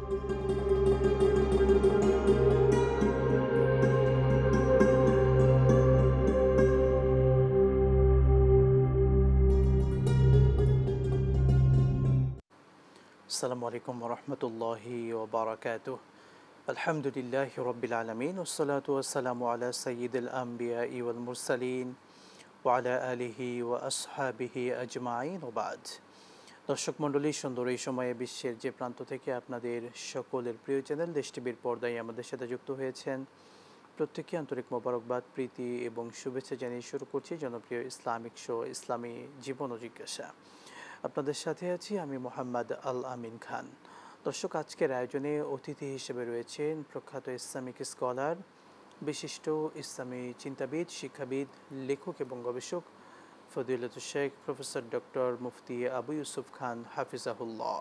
আসসালামু আলাইকুম ওরহমতুল্লাহি ওবারাকাতুহ। আলহামদুলিল্লাহ রব্বিল আলমিন ওসসালাতু ওয়াসসালামু আলা সাইয়্যিদিল আম্বিয়া ওয়াল মুরসালিন ওয়া আলা আলিহি ওয়া আসহাবিহি আজমাইন ওয়া বাদ। দর্শক মণ্ডলী, সুন্দর এই সময়ে বিশ্বের যে প্রান্ত থেকে আপনাদের সকলের প্রিয় চ্যানেল দেশ টিভির পর্দায় আমাদের সাথে যুক্ত হয়েছেন, প্রত্যেককে আন্তরিক মোবারকবাদ, প্রীতি এবং শুভেচ্ছা জানিয়ে শুরু করছি জনপ্রিয় ইসলামিক শো ইসলামী জীবন ও জিজ্ঞাসা। আপনাদের সাথে আছি আমি মোহাম্মদ আল আমিন খান। দর্শক, আজকের আয়োজনে অতিথি হিসেবে রয়েছেন প্রখ্যাত ইসলামিক স্কলার, বিশিষ্ট ইসলামী চিন্তাবিদ, শিক্ষাবিদ, লেখক এবং গবেষক ফজিলতুল শেখ প্রফেসর ডক্টর মুফতি আবু ইউসুফ খান হাফিজাহুল্লাহ।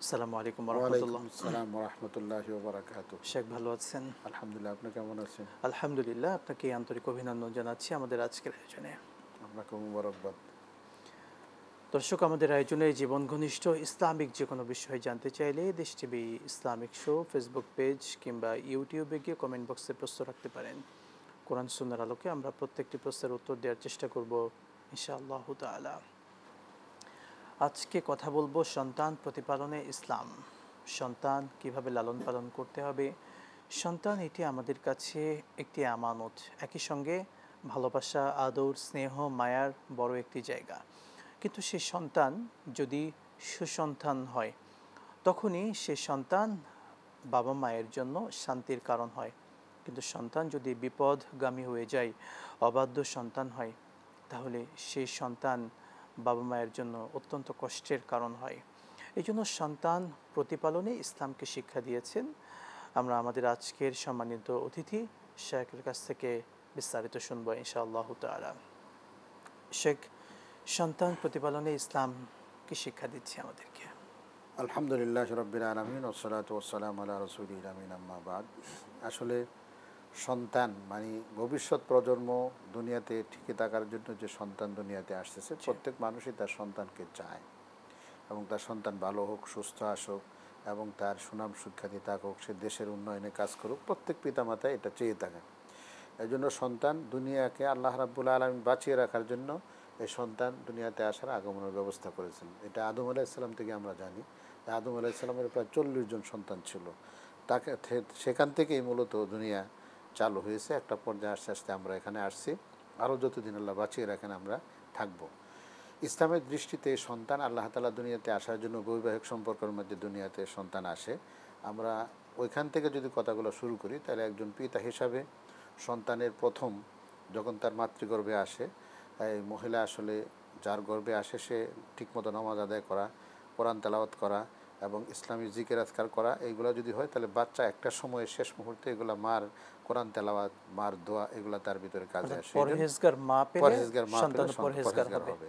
আসসালামু আলাইকুম ওয়ালাইকুম আসসালাম ওয়া রাহমাতুল্লাহি ওয়া বারাকাতুহু। শেখ, ভালো আছেন? আলহামদুলিল্লাহ, আপনি কেমন আছেন? আলহামদুলিল্লাহ, আপনাকে আন্তরিক অভিনন্দন জানাচ্ছি আমাদের আজকের আয়োজনে। আপনাকে মুবারকবাদ। দর্শক, আমাদের আয়োজনে জীবন ঘনিষ্ঠ ইসলামিক যে কোনো বিষয় জানতে চাইলে দেশ TV Islamic show Facebook page কিংবা ইউটিউবে গিয়ে কমেন্ট বক্সে প্রশ্ন রাখতে পারেন। কোরআন সুন্নাহর আলোকে আমরা প্রত্যেকটি প্রশ্নের উত্তর দেওয়ার চেষ্টা করব ইনশাআল্লাহ তাআলা। আজকে কথা বলবো সন্তান প্রতিপালনে ইসলাম। সন্তান কিভাবে লালন পালন করতে হবে। সন্তান এটি আমাদের কাছে একটি আমানত, একই সঙ্গে ভালোবাসা, আদর, স্নেহ, মায়ার বড় একটি জায়গা। কিন্তু সে সন্তান যদি সুসন্তান হয়, তখনই সে সন্তান বাবা মায়ের জন্য শান্তির কারণ হয়। কিন্তু সন্তান যদি বিপদগামী হয়ে যায়, অবাধ্য সন্তান হয়, তাহলে সেই সন্তান বাবা মায়ের জন্য অত্যন্ত কষ্টের কারণ হয়। এই জন্য সন্তান প্রতিপালনে ইসলামকে শিক্ষা দিয়েছেন। আমরা আমাদের আজকের সম্মানিত অতিথি শেখের কাছ থেকে বিস্তারিত শুনব ইনশাআল্লাহ তাআলা। শেখ, সন্তান প্রতিপালনে ইসলাম কি শিক্ষা দিচ্ছে আমাদেরকে? আলহামদুলিল্লাহ রাব্বিল আলামিন ওয়াসসালাতু ওয়াসসালামু আলা রাসূলিল আমিন, আম্মা বাদ। আসলে সন্তান মানে ভবিষ্যৎ প্রজন্ম দুনিয়াতে টিকে থাকার জন্য যে সন্তান দুনিয়াতে আসতেছে, প্রত্যেক মানুষই তার সন্তানকে চায় এবং তার সন্তান ভালো হোক, সুস্থ আসুক এবং তার সুনাম সুখ্যাতি থাকুক, সে দেশের উন্নয়নে কাজ করুক। প্রত্যেক পিতামাতা এটা চেয়ে থাকেন। এই জন্য সন্তান দুনিয়াকে আল্লাহ রাব্বুল আলামিন বাঁচিয়ে রাখার জন্য এই সন্তান দুনিয়াতে আসার আগমনের ব্যবস্থা করেছেন। এটা আদম আলাইহিস সালাম থেকে আমরা জানি। আদম আলাইহিস সালামের প্রায় 40 জন সন্তান ছিল। তাকে সেখান থেকেই মূলত দুনিয়া চালু হয়েছে। একটা পর্যায়ে আস্তে আস্তে আমরা এখানে আসছি। আরও যতদিন আল্লাহ বাঁচিয়ে রাখেন আমরা থাকব। ইসলামের দৃষ্টিতে সন্তান আল্লাহ তাআলা দুনিয়াতে আসার জন্য বৈবাহিক সম্পর্কের মধ্যে দুনিয়াতে সন্তান আসে। আমরা ওইখান থেকে যদি কথাগুলো শুরু করি, তাহলে একজন পিতা হিসাবে সন্তানের প্রথম যখন তার মাতৃগর্ভে আসে, এই মহিলা আসলে যার গর্ভে আসে সে ঠিকমতো নামাজ আদায় করা, কোরআন তেলাওয়াত করা এবং ইসলামী জিকির আজকার করা, এইগুলো যদি হয় তাহলে বাচ্চা একটা সময়ে শেষ মুহূর্তে এগুলো মার কোরআন তেলাওয়াত, মার দোয়া, এগুলো তার ভিতরে কাজে আসে। পরহেজগার মা পেলে সন্তান পরহেজগার হবে।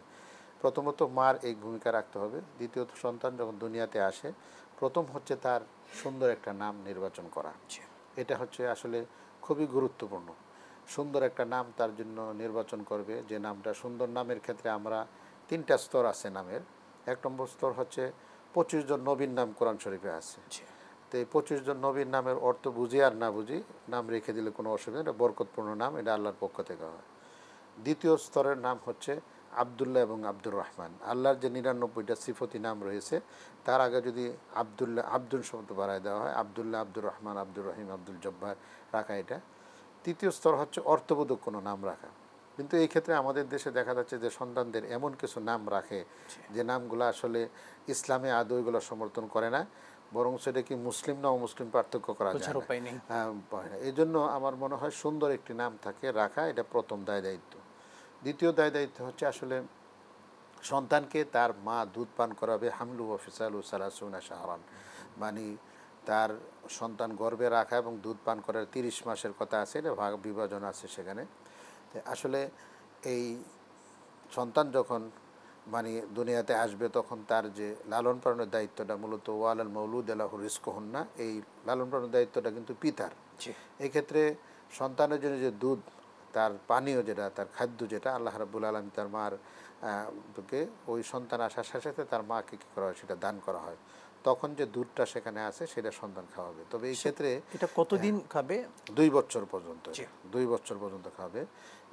প্রথমত মার এই ভূমিকা রাখতে হবে। দ্বিতীয়ত সন্তান যখন দুনিয়াতে আসে, প্রথম হচ্ছে তার সুন্দর একটা নাম নির্বাচন করা। এটা হচ্ছে আসলে খুবই গুরুত্বপূর্ণ। সুন্দর একটা নাম তার জন্য নির্বাচন করবে, যে নামটা সুন্দর। নামের ক্ষেত্রে আমরা 3টা স্তর আছে নামের। 1 নম্বর স্তর হচ্ছে 25 জন নবীর নাম কোরআন শরীফে আছে। তো এই 25 জন নবীর নামের অর্থ বুঝি আর না বুঝি নাম রেখে দিলে কোনো অসুবিধা নেই, এটা বরকতপূর্ণ নাম, এটা আল্লাহর পক্ষ থেকে হয়। দ্বিতীয় স্তরের নাম হচ্ছে আবদুল্লাহ এবং আব্দুর রহমান। আল্লাহর যে 99টা সিফতি নাম রয়েছে, তার আগে যদি আবদুল্লাহ, আব্দুল শব্দ বাড়ায় দেওয়া হয়, আবদুল্লাহ, আব্দুর রহমান, আব্দুর রহিম, আব্দুল জব্বার রাখা এটা। তৃতীয় স্তর হচ্ছে অর্থবোধক কোনো নাম রাখা। কিন্তু এই ক্ষেত্রে আমাদের দেশে দেখা যাচ্ছে যে সন্তানদের এমন কিছু নাম রাখে যে নামগুলো আসলে ইসলামে আদৌ এগুলো সমর্থন করে না, বরং সেটা কি মুসলিম না অমুসলিম পার্থক্য করা যায় না। এই জন্য আমার মনে হয় সুন্দর একটি নাম থাকে রাখা, এটা প্রথম দায়িত্ব। দ্বিতীয় দায়িত্ব হচ্ছে আসলে সন্তানকে তার মা দুধ পান করাবে। হামলু ওয়া ফিসালু সালাসুনা শাহরান, মানে তার সন্তান গর্ভে রাখা এবং দুধ পান করার 30 মাসের কথা আছে, এটা ভাগ বিভাজন আছে সেখানে। আসলে এই সন্তান যখন মানে দুনিয়াতে আসবে, তখন তার যে লালন পালনের দায়িত্বটা মূলত ওয়ালাল মাউলুদ লাহু রিজকুহুন্না, এই লালন পালনের দায়িত্বটা কিন্তু পিতার। এই ক্ষেত্রে সন্তানের জন্য যে দুধ, তার পানীয় যেটা, তার খাদ্য যেটা, আল্লাহ রাব্বুল আলামিন তার মার কে ওই সন্তান আসার সাথে সাথে তার মাকে কী করা হয় সেটা দান করা হয়। তখন যে দুধটা সেখানে আছে সেটা সন্তান খাওয়াবে। তবে এই ক্ষেত্রে এটা কতদিন খাবে? 2 বছর পর্যন্ত, 2 বছর পর্যন্ত খাবে।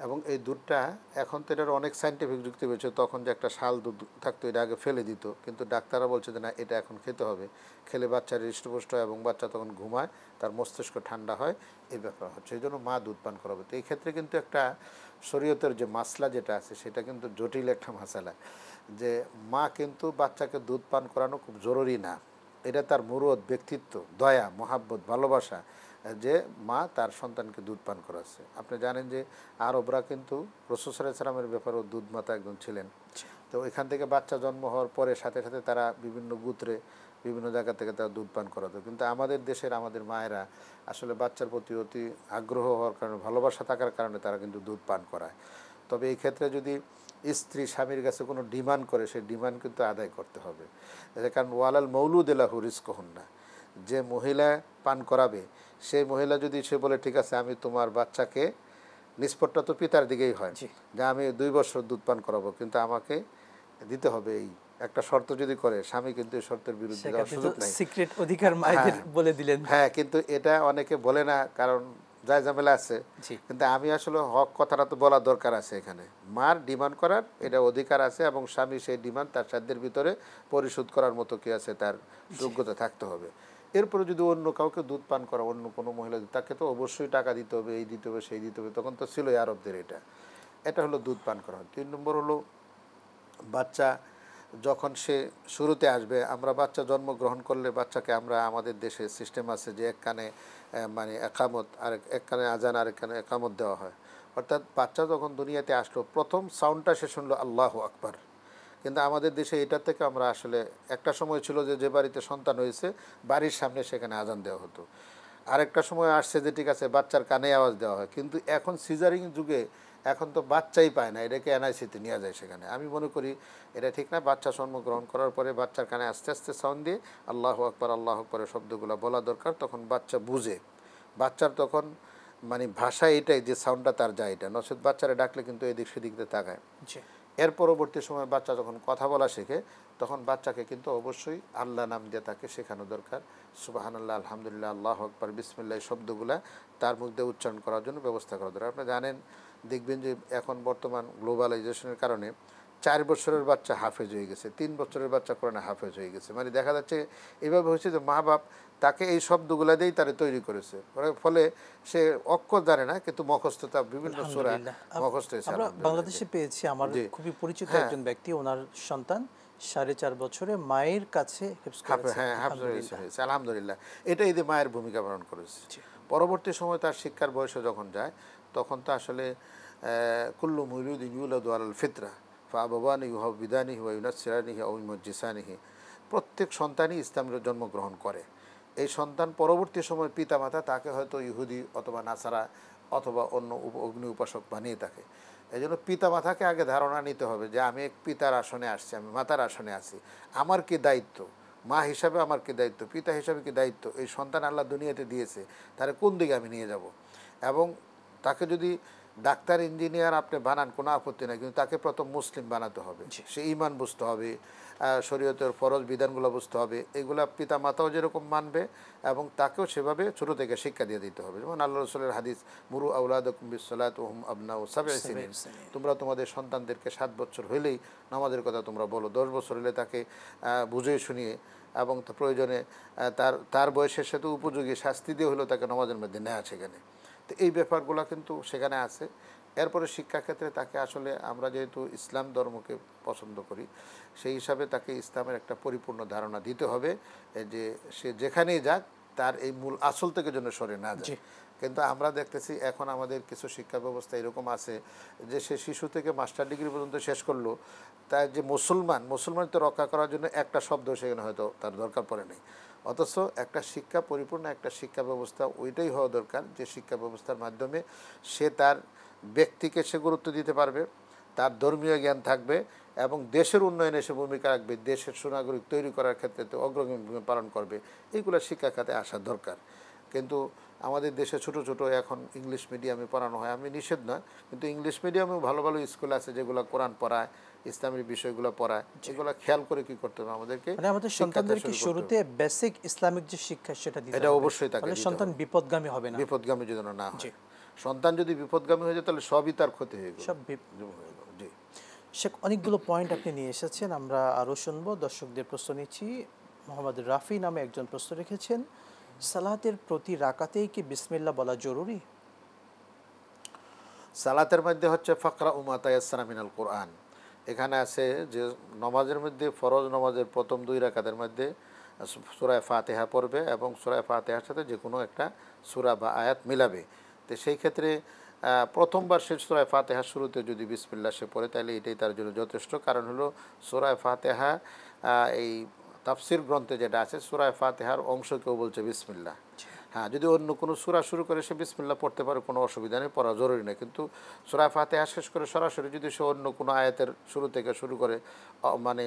এবং এই দুধটা এখন তো এটার অনেক সাইন্টিফিক যুক্তি হয়েছে, তখন যে একটা শাল দুধ থাকতো এটা আগে ফেলে দিত, কিন্তু ডাক্তাররা বলছে যে না, এটা এখন খেতে হবে, খেলে বাচ্চার হৃষ্টপুষ্ট হয় এবং বাচ্চা তখন ঘুমায়, তার মস্তিষ্ক ঠান্ডা হয়, এই ব্যাপার হচ্ছে, এই জন্য মা দুধ পান করাবে। তো এই ক্ষেত্রে কিন্তু একটা শরীয়তের যে মাসলা যেটা আছে সেটা কিন্তু জটিল একটা মাসালা, যে মা কিন্তু বাচ্চাকে দুধ পান করানো খুব জরুরি না, এটা তার মুরুত, ব্যক্তিত্ব, দয়া, মহাব্বত, ভালোবাসা, যে মা তার সন্তানকে দুধ পান করাচ্ছে। আপনি জানেন যে আরবরা কিন্তু রাসূল সাল্লাল্লাহু আলাইহি সাল্লামের ব্যাপারেও দুধ মাতা একজন ছিলেন। তো এখান থেকে বাচ্চা জন্ম হওয়ার পরে সাথে সাথে তারা বিভিন্ন গোত্রে বিভিন্ন জায়গা থেকে তারা দুধ পান করাতো। কিন্তু আমাদের দেশের আমাদের মায়েরা আসলে বাচ্চার প্রতি অতি আগ্রহ হওয়ার কারণে, ভালোবাসা থাকার কারণে তারা কিন্তু দুধ পান করায়। তবে এই ক্ষেত্রে যদি স্ত্রী স্বামীর কাছে কোনো ডিমান্ড করে, সেই ডিমান্ড কিন্তু আদায় করতে হবে। কারণ ওয়ালাল মৌলুদ লাহু রিজকুহুন্না, যে মহিলা পান করাবে সেই মহিলা যদি সে বলে ঠিক আছে আমি তোমার বাচ্চাকে, নিষ্পত্তিটা তো পিতার দিকেই হয়, যে আমি 2 বছর দুধ পান করাবো, কিন্তু আমাকে দিতে হবে, এই একটা শর্ত যদি করে, স্বামী কিন্তু এই শর্তের বিরুদ্ধে যাওয়ার সুযোগ নাই। সিক্রেট অধিকার মায়েদের বলে দিলেন। হ্যাঁ, কিন্তু এটা অনেকে বলে না, কারণ যায় ঝামেলা আছে। কিন্তু আমি আসলে হক কথাটা তো বলা দরকার আছে, এখানে মার ডিমান্ড করার এটা অধিকার আছে, এবং স্বামী সেই ডিমান্ড তার সাধ্যের ভিতরে পরিশোধ করার মতো কি আছে, তার যোগ্যতা থাকতে হবে। এরপরে যদি অন্য কাউকে দুধ পান করা, অন্য কোনো মহিলা, তাকে তো অবশ্যই টাকা দিতে হবে, এই দিতে হবে, সেই দিতে হবে, তখন তো ছিলই আরবদের। এটা হলো দুধ পান করা। 3 নম্বর হলো বাচ্চা যখন সে শুরুতে আসবে, আমরা বাচ্চা জন্মগ্রহণ করলে বাচ্চাকে আমরা, আমাদের দেশে সিস্টেম আছে যে এক কানে মানে একামত, আর এক কানে আজান, আর এক কানে একামত দেওয়া হয়। অর্থাৎ বাচ্চা যখন দুনিয়াতে আসলো প্রথম সাউন্ডটা সে শুনলো আল্লাহু আকবার। কিন্তু আমাদের দেশে এটা থেকে আমরা আসলে, একটা সময় ছিল যে যে বাড়িতে সন্তান হয়েছে বাড়ির সামনে সেখানে আজান দেওয়া হতো, আরেকটা সময় আসছে যে ঠিক আছে বাচ্চার কানে আওয়াজ দেওয়া হয়। কিন্তু এখন সিজারিং যুগে এখন তো বাচ্চাই পায় না, এটাকে এনআইসিতে নিয়ে যায় সেখানে। আমি মনে করি এটা ঠিক না। বাচ্চা জন্মগ্রহণ করার পরে বাচ্চার কানে আস্তে আস্তে সাউন্ড দিয়ে আল্লাহু আকবার, আল্লাহু আকবারের শব্দগুলো বলা দরকার, তখন বাচ্চা বুঝে। বাচ্চার তখন মানে ভাষা এটাই যে সাউন্ডটা তার যায়, এটা নচেত বাচ্চারা ডাকলে কিন্তু এদিক সেদিক দিয়ে তাকায়। এর পরবর্তী সময় বাচ্চা যখন কথা বলা শেখে, তখন বাচ্চাকে কিন্তু অবশ্যই আল্লাহ নাম দিয়ে তাকে শেখানো দরকার। সুবহানাল্লাহ, আলহামদুলিল্লাহ, আল্লাহু আকবার, বিসমিল্লাহ শব্দগুলা তার মধ্যে উচ্চারণ করার জন্য ব্যবস্থা করা দরকার। আপনি জানেন, দেখবেন যে এখন বর্তমান গ্লোবালাইজেশনের কারণে 4 বছরের বাচ্চা হাফেজ হয়ে গেছে, 3 বছরের বাচ্চা কোরআনে হাফেজ হয়ে গেছে। মানে দেখা যাচ্ছে এভাবে হয়েছে যে মা বাপ তাকে এই শব্দগুলা দিয়েই তারা তৈরি করেছে, ফলে সে অক্ষর জানে না, কিন্তু মুখস্থ তার বিভিন্ন সূরা মুখস্থ হয়েছে। আমরা বাংলাদেশে পেয়েছি, আমার খুবই পরিচিত একজন ব্যক্তি, ওনার সন্তান 4.5 বছরে মায়ের কাছে হিফজ করেছে। হ্যাঁ, হাফেজ হয়েছে, আলহামদুলিল্লাহ। এটা এই যে মায়ের ভূমিকা পালন করেছে। পরবর্তী সময় তার শিক্ষার বয়সে যখন যায়, তখন তো আসলে কুল্লু মৌলুদিন ইউলাদু আলাল ফিতরা ফাআবাওয়ানিহি ইউহাউবিদানিহি ওয়া ইউনাসসিরানিহি আও ইউমাজ্জিসানিহি, প্রত্যেক সন্তানই ইসলামের জন্মগ্রহণ করে। এই সন্তান পরবর্তী সময় পিতামাতা তাকে হয়তো ইহুদি অথবা নাসারা অথবা অন্য অগ্নি উপাসক বানিয়ে থাকে। এই জন্য পিতামাতাকে আগে ধারণা নিতে হবে যে আমি এক পিতার আসনে আসছি, আমি মাতার আসনে আছি, আমার কি দায়িত্ব, মা হিসাবে আমার কি দায়িত্ব, পিতা হিসাবে কি দায়িত্ব, এই সন্তান আল্লাহ দুনিয়াতে দিয়েছে, তাহলে কোন দিকে আমি নিয়ে যাব। এবং তাকে যদি ডাক্তার ইঞ্জিনিয়ার আপনি বানান, কোনো আপত্তি নাই, কিন্তু তাকে প্রথম মুসলিম বানাতে হবে। সে ঈমান বুঝতে হবে, শরীয়তের ফরজ বিধানগুলো বুঝতে হবে, এগুলা পিতা মাতাও যেরকম মানবে এবং তাকেও সেভাবে ছোটো থেকে শিক্ষা দিয়ে দিতে হবে। যেমন আল্লাহ রাসূলের হাদিস, মুরু আওলাদাকুম বিসসালাতি ওয়া হুম আবনাউ সাবঈ সিনিন, তোমরা তোমাদের সন্তানদেরকে 7 বছর হইলেই নামাজের কথা তোমরা বলো, 10 বছর হলে তাকে বুঝিয়ে শুনিয়ে এবং প্রয়োজনে তার বয়সের সাথে উপযোগী শাস্তি দিয়ে হলেও তাকে নামাজের মধ্যে নেওয়া সেখানে। তো এই ব্যাপারগুলো কিন্তু সেখানে আছে। এরপরে শিক্ষাক্ষেত্রে তাকে আসলে আমরা যেহেতু ইসলাম ধর্মকে পছন্দ করি, সেই হিসাবে তাকে ইসলামের একটা পরিপূর্ণ ধারণা দিতে হবে, যে সে যেখানেই যাক তার এই মূল আসল থেকে যেন সরে না যায়। কিন্তু আমরা দেখতেছি এখন আমাদের কিছু শিক্ষা ব্যবস্থা এরকম আছে যে সে শিশু থেকে মাস্টার ডিগ্রি পর্যন্ত শেষ করলো, তার যে মুসলমানকে রক্ষা করার জন্য একটা শব্দ সেখানে হয়তো তার দরকার পড়ে নেই। অথচ একটা শিক্ষা, পরিপূর্ণ একটা শিক্ষা ব্যবস্থা ওইটাই হওয়া দরকার যে শিক্ষা ব্যবস্থার মাধ্যমে সে তার ব্যক্তিকে সে গুরুত্ব দিতে পারবে, তার ধর্মীয় জ্ঞান থাকবে এবং দেশের উন্নয়নে সে ভূমিকা রাখবে, দেশের সুনাগরিক তৈরি করার ক্ষেত্রে অগ্রণী ভূমিকা পালন করবে। এইগুলো শিক্ষা খাতে আসা দরকার। কিন্তু আমাদের দেশে ছোটো ছোটো এখন ইংলিশ মিডিয়ামে পড়ানো হয়, আমি নিষেধ নয়, কিন্তু ইংলিশ মিডিয়ামেও ভালো ভালো স্কুল আছে যেগুলো কোরআন পড়ায়, ইসলামের বিষয়গুলো পড়া, এগুলো খেয়াল করে কি করতে হবে আমাদেরকে, মানে আমাদের সন্তানদেরকে শুরুতে বেসিক ইসলামিক যে শিক্ষা সেটা দিতে হবে, এটা অবশ্যই তাকে দিতে সন্তান হবে। বিপদগামী হবে না, বিপদগামী যেন না হয়। সন্তান যদি বিপদগামী হয়ে যায় তাহলে সবই তার ক্ষতি হয়ে গেল। জি শেখ, অনেকগুলো পয়েন্ট আপনি নিয়ে এসেছেন, আমরা আরও শুনবো। দর্শকদের প্রশ্ন নিচ্ছি। মোহাম্মদ রাফি নামে একজন প্রশ্ন রেখেছেন, সালাতের প্রতি রাকাতেই কি বিসমিল্লাহ বলা জরুরি? সালাতের মধ্যে হচ্ছে ফাকরা উমা তায়াসসারা মিনাল কোরআন, এখানে আছে যে নমাজের মধ্যে, ফরজ নমাজের প্রথম 2 রাকাতের মধ্যে সূরা ফাতিহা পড়বে এবং সূরা ফাতিহার সাথে যে কোনো একটা সূরা বা আয়াত মিলাবে। তো সেই ক্ষেত্রে প্রথমবার সে সূরা ফাতিহার শুরুতে যদি বিসমিল্লাহ সে পড়ে তাহলে এটাই তার জন্য যথেষ্ট। কারণ হলো সূরা ফাতিহা এই তাফসির গ্রন্থে যেটা আছে, সূরা ফাতিহার অংশ কেউ বলছে বিসমিল্লাহ। হ্যাঁ, যদি অন্য কোনো সূরা শুরু করে সে বিসমিল্লাহ পড়তে পারে, কোনো অসুবিধা নেই, পড়া জরুরি না। কিন্তু সূরা ফাতিহা শেষ করে সরাসরি যদি সে অন্য কোনো আয়াতের শুরু থেকে শুরু করে, মানে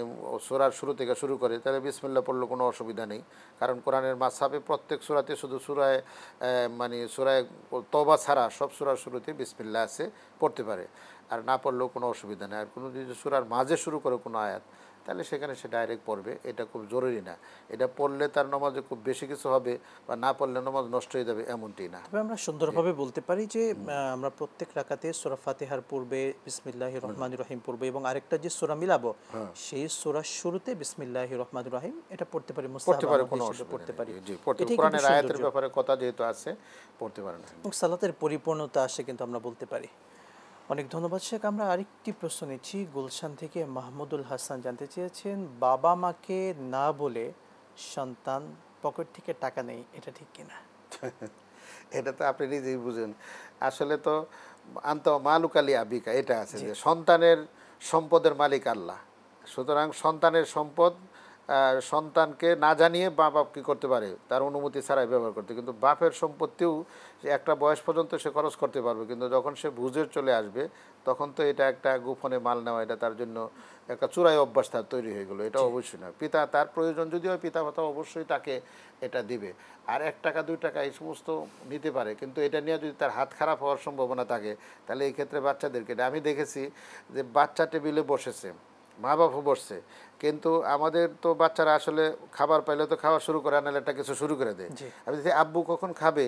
সূরার শুরু থেকে শুরু করে, তাহলে বিসমিল্লাহ পড়লে কোনো অসুবিধা নেই। কারণ কোরআনের মাযহাবে প্রত্যেক সূরাতে শুধু সূরায় মানে সূরায় তওবা ছাড়া সব সূরার শুরুতে বিসমিল্লাহ আছে, পড়তে পারে, আর না পড়লেও কোনো অসুবিধা নেই। আর কোনো যদি সূরার মাঝে শুরু করে কোনো আয়াত, তাহলে সেখানে সে ডাইরেক্ট পড়বে, এটা খুব জরুরি না। এটা পড়লে তার নামাজে খুব বেশি কিছু হবে বা না পড়লে নামাজ নষ্ট হয়ে যাবে, এমনটি না। তবে আমরা সুন্দরভাবে বলতে পারি যে আমরা প্রত্যেক রাকাতে সূরা ফাতিহার পূর্বে বিসমিল্লাহির রহমানির রহিম পড়ব এবং আরেকটা যে সূরা মিলাবো সেই সূরার শুরুতে বিসমিল্লাহির রহমানির রহিম এটা পড়তে পারি, পড়তে পারে, কোনো অসুবিধা নেই। জি, কোরআনের আয়াতের ব্যাপারে কথা যেহেতু আছে, পড়তে পারেন। এবং সালাতের পরিপূর্ণতা আসে কিন্তু আমরা বলতে পারি। অনেক ধন্যবাদ শেখ। আমরা আরেকটি প্রশ্ন নিচ্ছি গুলশান থেকে। মাহমুদুল হাসান জানতে চেয়েছেন, বাবা মাকে না বলে সন্তান পকেট থেকে টাকা নেই, এটা ঠিক কিনা? এটা তো আপনি নিজেই বুঝেন। আসলে তো আনতা মালুকালি আবিকা এটা আছে যে সন্তানের সম্পদের মালিক আল্লাহ। সুতরাং সন্তানের সম্পদ সন্তানকে না জানিয়ে বাপ কী করতে পারে, তার অনুমতি ছাড়াই ব্যবহার করতে। কিন্তু বাপের সম্পত্তিও একটা বয়স পর্যন্ত সে খরচ করতে পারবে, কিন্তু যখন সে বুঝে চলে আসবে তখন তো এটা একটা গোপনে মাল নেওয়া, এটা তার জন্য একটা চূড়াই অভ্যাস তার তৈরি হয়ে গেলো। এটা অবশ্যই না। পিতা তার প্রয়োজন যদি হয়, পিতা মাতা অবশ্যই তাকে এটা দিবে। আর 1 টাকা 2 টাকা এই সমস্ত নিতে পারে, কিন্তু এটা নিয়ে যদি তার হাত খারাপ হওয়ার সম্ভাবনা থাকে, তাহলে এই ক্ষেত্রে বাচ্চাদেরকে, আমি দেখেছি যে বাচ্চা টেবিলে বসেছে, মা বাবা বসছে, কিন্তু আমাদের তো বাচ্চারা আসলে খাবার পাইলে তো খাওয়া শুরু করে, আনালে একটা কিছু শুরু করে দেয়। আমি দেখি আব্বু কখন খাবে,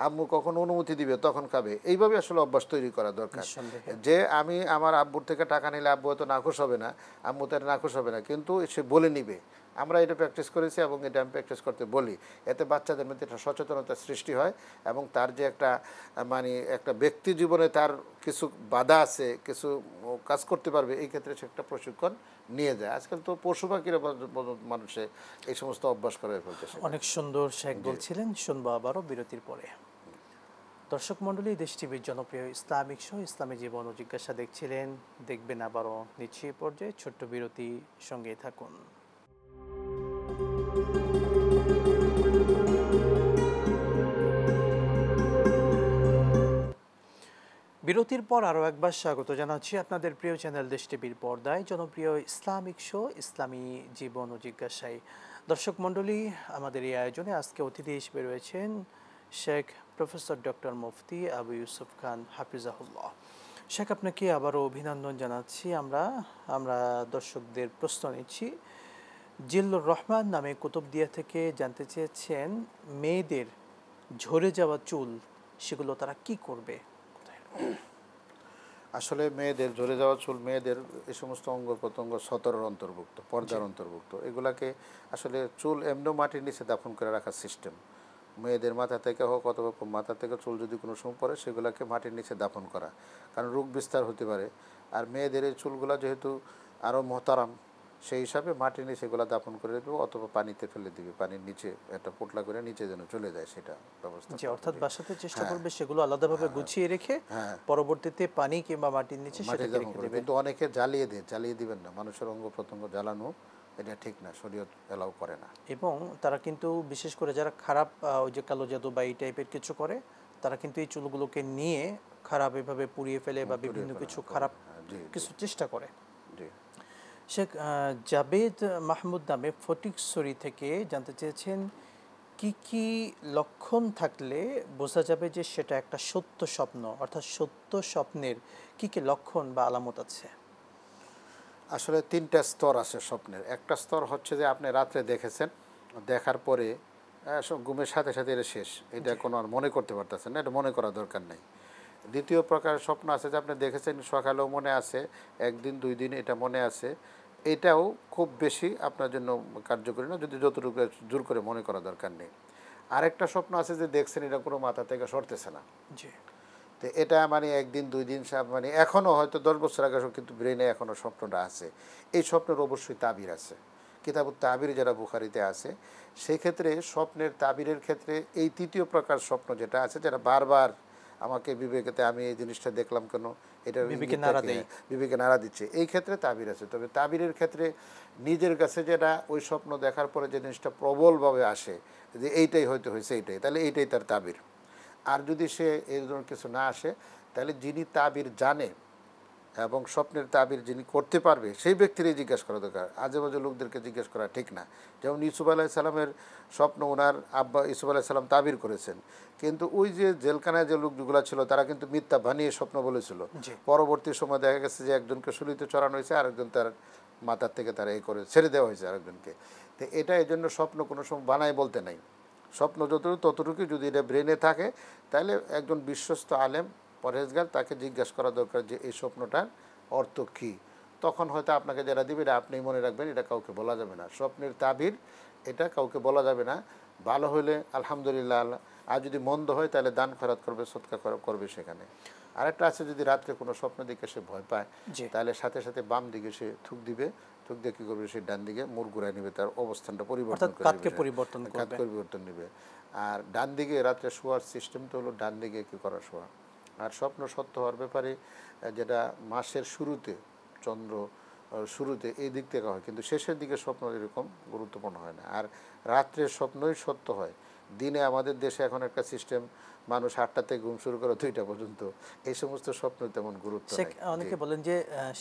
আম্মু কখন অনুমতি দিবে তখন খাবে। এইভাবে আসলে অভ্যাস তৈরি করা দরকার, যে আমি আমার আব্বুর থেকে টাকা নিলে আব্বু হয়তো নাখুশ হবে না, আম্মু তার নাখুশ হবে না, কিন্তু সে বলে নিবে। আমরা এটা প্র্যাকটিস করেছি এবং এটা আমি প্র্যাকটিস করতে বলি। এতে বাচ্চাদের মধ্যে একটা সচেতনতা সৃষ্টি হয় এবং তার যে একটা মানে একটা ব্যক্তি জীবনে তার কিছু বাধা আছে, কিছু কাজ করতে পারবে, এই ক্ষেত্রে সে একটা প্রশিক্ষণ নিয়ে যায়। আজকাল তো পশু পাখিরা মানুষে এই সমস্ত অভ্যাস করে ফেলতেছে। অনেক সুন্দর শেখ বলছিলেন, শুনবো আবারও বিরতির পরে। দর্শক মণ্ডলী, দেশ টিভির জনপ্রিয় ইসলামিক শো ইসলামী জীবন ও জিজ্ঞাসা দেখছিলেন, দেখবেন আবারও নিচ্ছি পর্যায়ে ছোট্ট বিরতি, সঙ্গেই থাকুন। বিরতির পর আরও একবার স্বাগত জানাচ্ছি আপনাদের প্রিয় চ্যানেল দেশ টিভির পর্দায় জনপ্রিয় ইসলামিক শো ইসলামী জীবন ও জিজ্ঞাসায়। দর্শক মণ্ডলী, আমাদের এই আয়োজনে আজকে অতিথি হিসেবে রয়েছেন শেখ প্রফেসর ডক্টর মুফতি আবু ইউসুফ খান হাফিজাহুল্লাহ। শেখ, আপনাকে আবারও অভিনন্দন জানাচ্ছি। আমরা দর্শকদের প্রশ্ন নিচ্ছি। জিল্লুর রহমান নামে কুতুবদিয়া থেকে জানতে চেয়েছেন, মেয়েদের ঝরে যাওয়া চুল সেগুলো তারা কি করবে? আসলে মেয়েদের ঝরে যাওয়া চুল, মেয়েদের এই সমস্ত অঙ্গ প্রত্যঙ্গ সতরের অন্তর্ভুক্ত, পর্দার অন্তর্ভুক্ত। এগুলাকে আসলে চুল এমনিও মাটির নিচে দাফন করে রাখার সিস্টেম। মেয়েদের মাথা থেকে হোক অথবা মাথা থেকে চুল যদি কোনো সময় পড়ে, সেগুলোকে মাটির নিচে দাফন করা, কারণ রোগ বিস্তার হতে পারে। আর মেয়েদের এই চুলগুলো যেহেতু আরও মহতারাম, সেই হিসাবে মাটির নিচে এগুলো দাফন করে দেবে অথবা পানিতে ফেলে দিবে, পানির নিচে একটা পোটলা করে নিচে যেন চলে যায়, সেটা ব্যবস্থা। অর্থাৎ বাসাতে চেষ্টা করবে সেগুলো আলাদাভাবে গুছিয়ে রেখে পরবর্তীতে পানি কিংবা মাটির নিচে সেটা রেখে দেবে। কিন্তু অনেকে জ্বালিয়ে দেয়, জ্বালিয়ে দিবেন না। মানুষের অঙ্গ প্রত্যঙ্গ জ্বালানো এটা ঠিক না, শরীয়ত এলাও করে না। এবং তারা কিন্তু বিশেষ করে যারা খারাপ ওই যে কালো জাদু বা এই টাইপের কিছু করে, তারা কিন্তু এই চুলগুলোকে নিয়ে খারাপ এভাবে পুড়িয়ে ফেলে বা বিভিন্ন কিছু খারাপ কিছু চেষ্টা করে। শেখ জাবেদ মাহমুদ নামে ফটিকছড়ি থেকে জানতে চেয়েছেন, কি কি লক্ষণ থাকলে বোঝা যাবে যে সেটা একটা সত্য স্বপ্ন, অর্থাৎ সত্য স্বপ্নের কি কি লক্ষণ বা আলামত আছে? আসলে তিনটা স্তর আছে স্বপ্নের। একটা স্তর হচ্ছে যে আপনি রাত্রে দেখেছেন, দেখার পরে ঘুমের সাথে সাথে এটা শেষ, এটা কোনো আর মনে করতে পারতেছেন না, এটা মনে করার দরকার নেই। দ্বিতীয় প্রকার স্বপ্ন আছে যে আপনি দেখেছেন সকালেও মনে আছে, একদিন 2 দিন এটা মনে আছে, এটাও খুব বেশি আপনার জন্য কার্যকরী না, যদি যতটুকু জোর করে মনে করা দরকার নেই। আরেকটা স্বপ্ন আছে যে দেখছেন এটা কোনো মাথা থেকে সরতেছে না, জি তো এটা মানে একদিন 2 দিন মানে এখনও হয়তো 10 বছর আগে কিন্তু ব্রেনে এখনও স্বপ্নটা আছে। এই স্বপ্নের অবশ্যই তাবির আছে, কিতাবুত তাবির যারা বুখারিতে আছে, সেই ক্ষেত্রে স্বপ্নের তাবিরের ক্ষেত্রে এই তৃতীয় প্রকার স্বপ্ন যেটা আছে, যেটা বারবার আমাকে বিবেকেতে আমি এই জিনিসটা দেখলাম কেন, এটা বিবেকে নাড়া দিচ্ছে, এই ক্ষেত্রে তাবির আছে। তবে তাবিরের ক্ষেত্রে নিজের কাছে যেটা ওই স্বপ্ন দেখার পরে যে জিনিসটা প্রবলভাবে আসে যে এইটাই হয়তো হয়েছে, এইটাই, তাহলে এইটাই তার তাবির। আর যদি সে এই ধরনের কিছু না আসে, তাহলে যিনি তাবির জানে এবং স্বপ্নের তাবির যিনি করতে পারবে সেই ব্যক্তিরই জিজ্ঞাসা করা দরকার, আজেবাজে লোকদেরকে জিজ্ঞেস করা ঠিক না। যেমন ইউসুফ আলাইসাল্লামের স্বপ্ন ওনার আব্বা ইউসুফ আলাইসাল্লাম তাবির করেছেন, কিন্তু ওই যে জেলখানায় যে লোকগুলো ছিল তারা কিন্তু মিথ্যা বানিয়ে স্বপ্ন বলেছিল। পরবর্তী সময় দেখা গেছে যে একজনকে শুলিতে চড়ানো হয়েছে, আরেকজন তার মাথার থেকে তারা এই করে ছেড়ে দেওয়া হয়েছে আরেকজনকে। তো এটা এই জন্য স্বপ্ন কোনো সময় বানায় বলতে নাই, স্বপ্ন যতটুকু ততটুকু যদি এটা ব্রেনে থাকে, তাহলে একজন বিশ্বস্ত আলেম পরহেজগার তাকে জিজ্ঞাসা করা দরকার যে এই স্বপ্নটার অর্থ কী। তখন হয়তো আপনাকে যারা দিবে এটা আপনি মনে রাখবেন, এটা কাউকে বলা যাবে না। স্বপ্নের তাবির এটা কাউকে বলা যাবে না। ভালো হলে আলহামদুলিল্লাহ, আর যদি মন্দ হয় তাহলে দান খয়রাত করবে, সদকা করবে সেখানে। আরেকটা আছে, যদি রাত্রে কোনো স্বপ্ন দিকে সে ভয় পায়, তাহলে সাথে সাথে বাম দিকে সে থুক দিবে, থুক দিয়ে কী করবে, সে ডান দিকে মুড় ঘুরায় নেবে, তার অবস্থানটা পরিবর্তন পরিবর্তন নেবে। আর ডান দিকে রাত্রে শোয়ার সিস্টেমটা হলো ডান দিকে কী করা শোয়া। আর স্বপ্ন সত্য হওয়ার ব্যাপারে যেটা মাসের শুরুতে, চন্দ্র শুরুতে এই দিক থেকে হয়, কিন্তু শেষের দিকে স্বপ্ন এরকম গুরুত্বপূর্ণ হয় না। আর রাত্রের স্বপ্নই সত্য হয়। দিনে আমাদের দেশে এখন একটা সিস্টেম, মানুষ 8টা থেকে ঘুম শুরু করে 2টা পর্যন্ত, এই সমস্ত স্বপ্ন তেমন গুরুত্ব নেই। অনেকে বলেন যে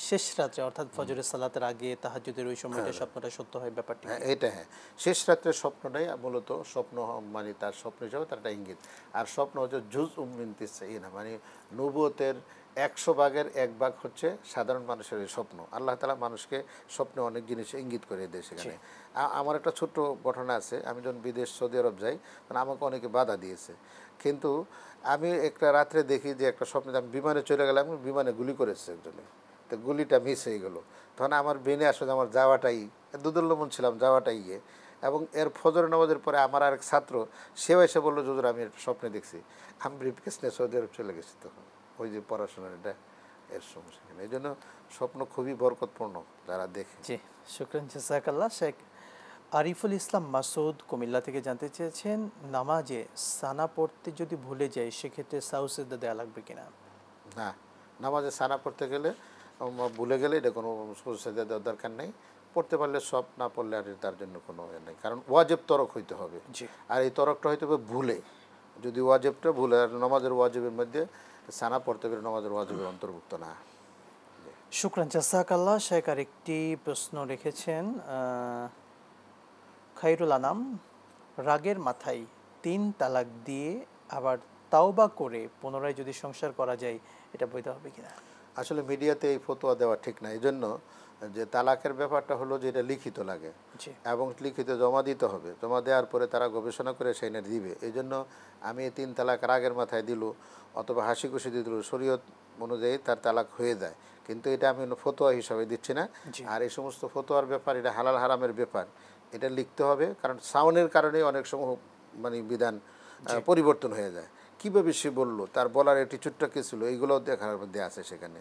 শেষ রাত্রে অর্থাৎ ফজরের সালাতের আগে তাহাজ্জুদের ওই সময়টা স্বপ্নটা সত্য হয়, ব্যাপারটা এটা হ্যাঁ, শেষ রাত্রের স্বপ্নটাই মূলত স্বপ্ন, মানে তার স্বপ্ন হিসাবে তার একটা ইঙ্গিত। আর স্বপ্ন হচ্ছে জুজ না, মানে নবুয়তের 100 ভাগের 1 ভাগ হচ্ছে সাধারণ মানুষের এই স্বপ্ন। আল্লাহ তাআলা মানুষকে স্বপ্নে অনেক জিনিস ইঙ্গিত করে দেয় সেখানে। আমার একটা ছোট্ট ঘটনা আছে, আমি যখন বিদেশ সৌদি আরব যাই তখন আমাকে অনেকে বাধা দিয়েছে, কিন্তু আমি একটা রাত্রে দেখি যে একটা স্বপ্নে আমি বিমানে চলে গেলাম, বিমানে গুলি করেছে একজনে, তো গুলিটা মিস হয়ে গেল। তখন আমার ব্রেনে আসলে আমার যাওয়াটাই, দুদুল্যমন ছিলাম, যাওয়াটাই ইয়ে। এবং এর ফজর নামাজের পরে আমার আরেক ছাত্র সেও এসে বললো, হুজুর আমি স্বপ্নে দেখছি। আমি ব্রিফকেস নিয়ে সৌদি আরব চলে গেছি তখন, ওই যে পড়াশোনার এটা এর সমস্যা। এই জন্য স্বপ্ন খুবই বরকতপূর্ণ যারা দেখে। জি, শুকরান জাযাকাল্লাহ। শেখ আরিফুল ইসলাম মাসুদ কুমিল্লা থেকে জানতে চেয়েছেন, নামাজে সানা পড়তে যদি ভুলে যায় সেক্ষেত্রে সাউসেদা দেওয়া লাগবে কিনা? না, নামাজে সানা পড়তে গেলে, ভুলে গেলে এটা কোনো সুজদা দেওয়ার দরকার নেই। পড়তে পারলে সব, না পড়লে আর তার জন্য কোনো নেই, কারণ ওয়াজিব তরক হইতে হবে। আর এই তরকটা হইতে হবে ভুলে, যদি ওয়াজিবটা ভুলে, আর নামাজের ওয়াজিবের মধ্যে সানা পড়তে গেলে নামাজের ওয়াজিবের অন্তর্ভুক্ত না। শুকরান জাযাকাল্লাহ। শেখ আরেকটি প্রশ্ন রেখেছেন, খায়রুল আনাম, রাগের মাথায় 3 তালাক দিয়ে আবার তাওবা করে পুনরায় যদি সংসার করা যায়, এটা বৈধ হবে কিনা? আসলে মিডিয়াতে এই ফতোয়া দেওয়া ঠিক না। এই জন্য যে তালাকের ব্যাপারটা হলো যে এটা লিখিত লাগে এবং লিখিত জমা দিতে হবে, জমা দেওয়ার পরে তারা গবেষণা করে সেইটা দিবে। এই জন্য আমি 3 তালাক রাগের মাথায় দিল অথবা হাসি খুশি দিয়ে দিল, শরীয়ত অনুযায়ী তার তালাক হয়ে যায়, কিন্তু এটা আমি ফতোয়া হিসাবে দিচ্ছি না। আর এই সমস্ত ফতোয়ার ব্যাপার, এটা হালাল হারামের ব্যাপার, এটা লিখতে হবে, কারণ সাউনের কারণে অনেক সময় মানে বিধান পরিবর্তন হয়ে যায়। কীভাবে সে বললো, তার বলার অ্যাটিটিউডটা কী ছিল, এইগুলোও দেখার মধ্যে আছে সেখানে।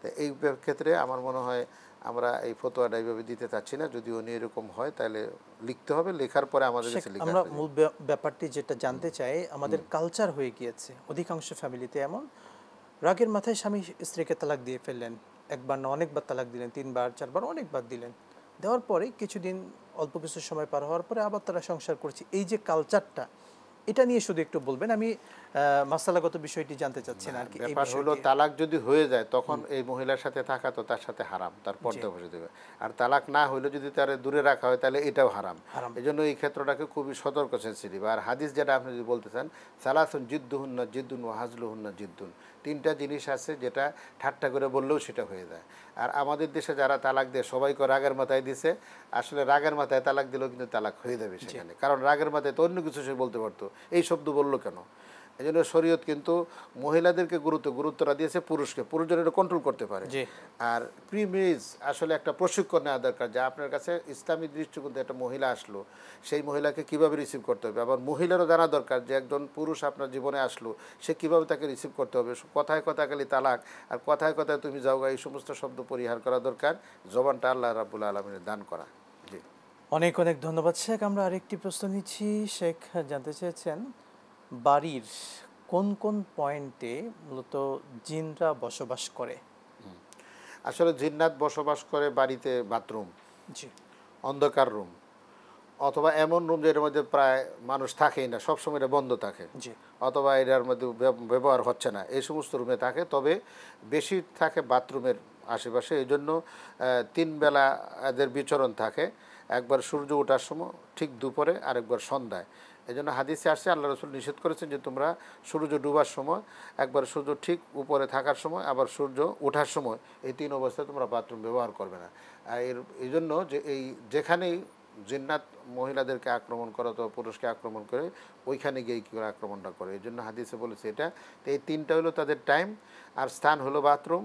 তো এই ক্ষেত্রে আমার মনে হয় আমরা এই ফতোয়াটা এইভাবে দিতে চাচ্ছি না। যদি উনি এরকম হয় তাহলে লিখতে হবে, লেখার পরে আমাদের কাছে লিখা। আমরা মূল ব্যাপারটি যেটা জানতে চাই, আমাদের কালচার হয়ে গিয়েছে অধিকাংশ ফ্যামিলিতে এমন, রাগের মাথায় স্বামী স্ত্রীকে তালাক দিয়ে ফেললেন, একবার না অনেকবার তালাক দিলেন, 3বার 4বার অনেকবার দিলেন, দেওয়ার পরে কিছুদিন অল্প কিছু সময় পার হওয়ার পরে আবার তারা সংসার করছে। এই যে কালচারটা, এটা নিয়ে শুধু একটু বলবেন, আমি মাসালাগত বিষয়টি জানতে চাচ্ছি না আর কি। ব্যাপার হলো তালাক যদি হয়ে যায় তখন এই মহিলার সাথে থাকা তো তার সাথে হারাম, তার পর্দা বসে দেবে। আর তালাক না হইলে যদি তার দূরে রাখা হয় তাহলে এটাও হারাম। এই জন্য এই ক্ষেত্রটাকে খুবই সতর্ক সেন্সিটিভ। আর হাদিস যেটা আপনি যদি বলতে চান, সালাসুন জিদ্দুহুন্না জিদ্দুন ওয়া হাজলুহুন্না জিদ্দুন, তিনটা জিনিস আছে যেটা ঠাট্টা করে বললেও সেটা হয়ে যায়। আর আমাদের দেশে যারা তালাক দেয় সবাইকে রাগের মাথায় দিছে, আসলে রাগের মাথায় তালাক দিলেও কিন্তু তালাক হয়ে যাবে সেখানে, কারণ রাগের মাথায় তো অন্য কিছু সে বলতে পারতো, এই শব্দ বললো কেন? এই জন্য শরীয়ত কিন্তু মহিলাদেরকে গুরুত্বটা দিয়েছে পুরুষকে, পুরুষ যেন এটা কন্ট্রোল করতে পারে। আর প্রিমিজ আসলে একটা প্রশিক্ষণ নেওয়া দরকার, যে আপনার কাছে ইসলামী দৃষ্টিকোণ থেকে একটা মহিলা আসলো, সেই মহিলাকে কিভাবে রিসিভ করতে হবে। আবার মহিলারও জানা দরকার যে একজন পুরুষ আপনার জীবনে আসলো, সে কিভাবে তাকে রিসিভ করতে হবে। কথায় কথায় খালি তালাক আর কথায় কথায় তুমি যাওগা, এই সমস্ত শব্দ পরিহার করা দরকার। জবানটা আল্লাহ রাব্বুল আলামিনের দান করা। জি, অনেক অনেক ধন্যবাদ শেখ। আমরা আরেকটি প্রশ্ন নিচ্ছি। শেখ জানতে চেয়েছেন বাড়ির কোন কোন পয়েন্টে মূলত জিনরা বসবাস করে? আসলে জিন্নাত বসবাস করে বাড়িতে বাথরুম, জি, অন্ধকার রুম, অথবা এমন রুম যেটার মধ্যে প্রায় মানুষ থাকেই না, সবসময় এটা বন্ধ থাকে, জি, অথবা এটার মধ্যে ব্যবহার হচ্ছে না, এই সমস্ত রুমে থাকে। তবে বেশি থাকে বাথরুমের আশেপাশে। এই জন্য 3 বেলা এদের বিচরণ থাকে, একবার সূর্য ওঠার সময়, ঠিক দুপুরে, আরেকবার সন্ধ্যায়। এই জন্য হাদিসে আসছে আল্লাহ রসুল নিষেধ করেছেন যে তোমরা সূর্য ডুবার সময়, একবার সূর্য ঠিক উপরে থাকার সময়, আবার সূর্য ওঠার সময়, এই 3 অবস্থায় তোমরা বাথরুম ব্যবহার করবে না। এই জন্য যে যেখানেই জিন্নাত মহিলাদেরকে আক্রমণ করে অথবা পুরুষকে আক্রমণ করে, ওইখানে গিয়ে কী করে আক্রমণটা করে। এই জন্য হাদিসে বলেছে এটা। তো এই 3টা হলো তাদের টাইম। আর স্থান হলো বাথরুম,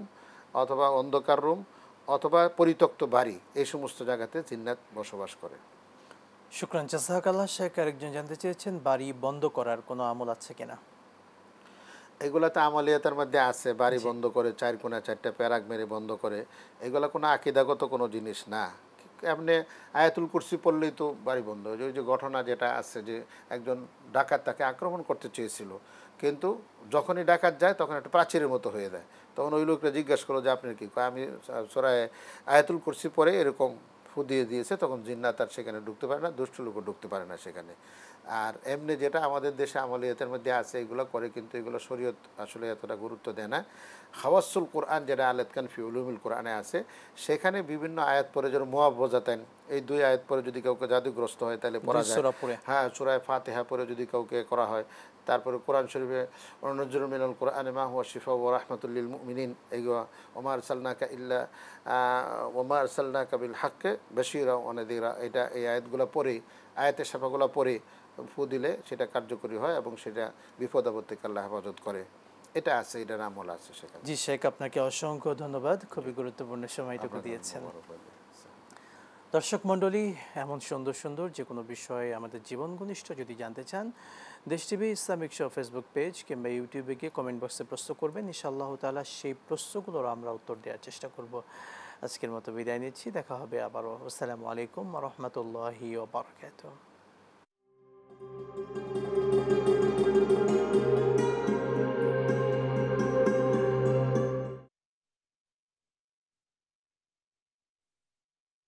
অথবা অন্ধকার রুম, অথবা পরিত্যক্ত বাড়ি, এই সমস্ত জায়গাতে জিন্নাত বসবাস করে। শুকরান জাযাকাল্লাহ। শেখ আরেকজন জানতে চেয়েছেন বাড়ি বন্ধ করার কোনো আমল আছে কিনা? এগুলা তো আমলিয়াতের মধ্যে আছে, বাড়ি বন্ধ করে 4 কোণা 4টা প্যারাক মেরে বন্ধ করে। এগুলা কোনো আকিদাগত কোনো জিনিস না। এমনি আয়াতুল কুরসি পড়লেই তো বাড়ি বন্ধ হয়ে যায়। ওই যে ঘটনা যেটা আছে যে একজন ডাকাত তাকে আক্রমণ করতে চেয়েছিল, কিন্তু যখনই ডাকাত যায় তখন একটা প্রাচীরের মতো হয়ে যায়। তখন ওই লোকটা জিজ্ঞাসা করলো যে আপনার কি? আমি সূরায়ে আয়াতুল কুরসি পড়ে এরকম ফু দিয়ে দিয়েছে, তখন জিন্নাত আর সেখানে ঢুকতে পারে না, দুষ্ট লোকও ঢুকতে পারে না সেখানে। আর এমনি যেটা আমাদের দেশে আমলিয়াতের মধ্যে আছে এগুলো করে, কিন্তু এগুলো শরীয়ত আসলে এতটা গুরুত্ব দেয় না। হাওয়াসুল কোরআন যেটা আলাতকান ফি উলুমুল কোরআনে আছে, সেখানে বিভিন্ন আয়াত পরে যেন মুআওয়াযাতান, এই 2 আয়াত পরে যদি কাউকে জাদুগ্রস্ত হয় তাহলে পড়া যায়। হ্যাঁ, সূরা ফাতিহা পরে যদি কাউকে করা হয়। তারপরে কোরআন শরীফে অনুজ্জুলু মিনাল কোরআনি মা হুয়া শিফা ওয়া রাহমাতুল লিল মুমিনিন, এইগুলো ওমা আরসালনাকা ইল্লা ওমা আরসালনাকা বিল হাক্কি বাশীরা ওয়া নাযীরা, এটা এই আয়াতগুলো পড়ে, আয়াতের শাফাগুলো পড়ে ফু দিলে সেটা কার্যকরী হয় এবং সেটা বিপদ আপদ থেকে আল্লাহ হেফাজত করে। এটা আছে, এটার আমল আছে সেখানে। জি শেখ, আপনাকে অসংখ্য ধন্যবাদ, খুবই গুরুত্বপূর্ণ সময়টুকু দিয়েছেন। দর্শক মণ্ডলী, এমন সুন্দর সুন্দর যে কোনো বিষয়ে আমাদের জীবন ঘনিষ্ঠ যদি জানতে চান, দেশ TV Islamic show Facebook page কিংবা ইউটিউবে গিয়ে কমেন্ট বক্সে প্রশ্ন করবেন। ইনশাআল্লাহ তাআলা সেই প্রশ্নগুলোর আমরা উত্তর দেওয়ার চেষ্টা করব। আজকের মতো বিদায় নিচ্ছি, দেখা হবে আবারও। আসসালামু আলাইকুম ওয়া রাহমাতুল্লাহি ওয়া বারাকাতুহু।